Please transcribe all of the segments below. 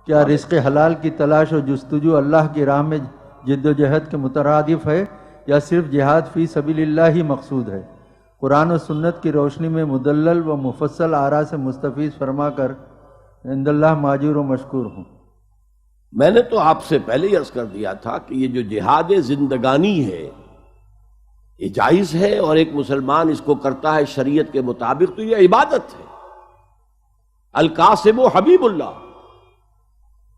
کیا رزق حلال کی تلاش و جستجو اللہ کی راہ میں جد و جہد کے مترادف ہے یا صرف جہاد فی سبیل اللہ ہی مقصود ہے؟ قرآن و سنت کی روشنی میں مدلل و مفصل آراء سے مستفیض فرما کر عند اللہ ماجور و مشکور ہوں۔ میں نے تو آپ سے پہلے ہی عرض کر دیا تھا کہ یہ جو جہاد زندگانی ہے یہ جائز ہے، اور ایک مسلمان اس کو کرتا ہے شریعت کے مطابق تو یہ عبادت ہے۔ القاسم و حبیب اللہ،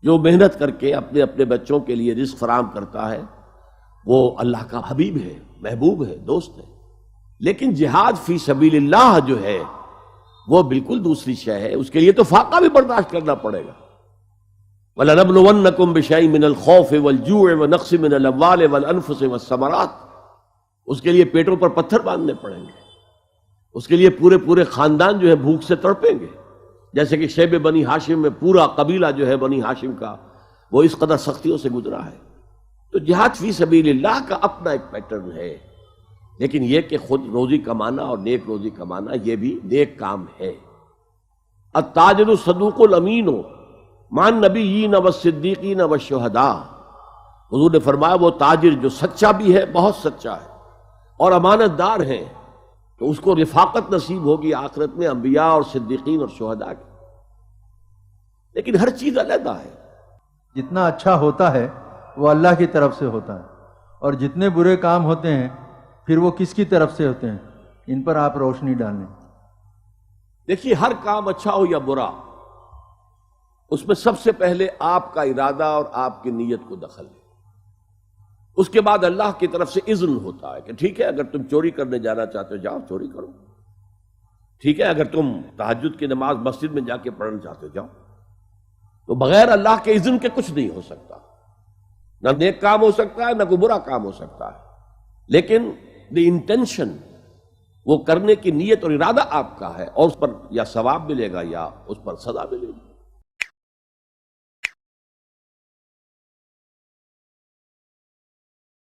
جو محنت کر کے اپنے اپنے بچوں کے لیے رزق فراہم کرتا ہے وہ اللہ کا حبیب ہے، محبوب ہے، دوست ہے۔ لیکن جہاد فی سبیل اللہ جو ہے وہ بالکل دوسری شے ہے، اس کے لیے تو فاقہ بھی برداشت کرنا پڑے گا۔ وَلَنَبْلُوَنَّكُمْ بِشَيْءٍ مِّنَ الْخَوْفِ وَالْجُوعِ وَنَقْصٍ مِّنَ الْأَمْوَالِ وَالْأَنفُسِ وَالثَّمَرَاتِ، اس کے لیے پیٹوں پر پتھر باندھنے پڑیں گے، اس کے لیے پورے پورے خاندان جو ہے بھوک سے تڑپیں گے، جیسے کہ شیب بنی ہاشم میں پورا قبیلہ جو ہے بنی ہاشم کا وہ اس قدر سختیوں سے گزرا ہے۔ تو جہاد فی سبیل اللہ کا اپنا ایک پیٹرن ہے، لیکن یہ کہ خود روزی کمانا اور نیک روزی کمانا یہ بھی نیک کام ہے۔ التاجر الصدوق الامین مع النبیین والصدیقین والشہداء، حضور نے فرمایا وہ تاجر جو سچا بھی ہے، بہت سچا ہے، اور امانت دار ہیں، تو اس کو رفاقت نصیب ہوگی آخرت میں انبیاء اور صدیقین اور شہداء کی۔ لیکن ہر چیز علیحدہ ہے۔ جتنا اچھا ہوتا ہے وہ اللہ کی طرف سے ہوتا ہے، اور جتنے برے کام ہوتے ہیں پھر وہ کس کی طرف سے ہوتے ہیں؟ ان پر آپ روشنی ڈالیں۔ دیکھیے ہر کام اچھا ہو یا برا، اس میں سب سے پہلے آپ کا ارادہ اور آپ کی نیت کو دخل ہے، اس کے بعد اللہ کی طرف سے اذن ہوتا ہے کہ ٹھیک ہے اگر تم چوری کرنے جانا چاہتے ہو جاؤ چوری کرو، ٹھیک ہے اگر تم تہجد کی نماز مسجد میں جا کے پڑھنا چاہتے ہو جاؤ۔ تو بغیر اللہ کے اذن کے کچھ نہیں ہو سکتا، نہ نیک کام ہو سکتا ہے نہ کوئی برا کام ہو سکتا ہے، لیکن دی انٹینشن، وہ کرنے کی نیت اور ارادہ آپ کا ہے، اور اس پر یا ثواب ملے گا یا اس پر سزا ملے گی۔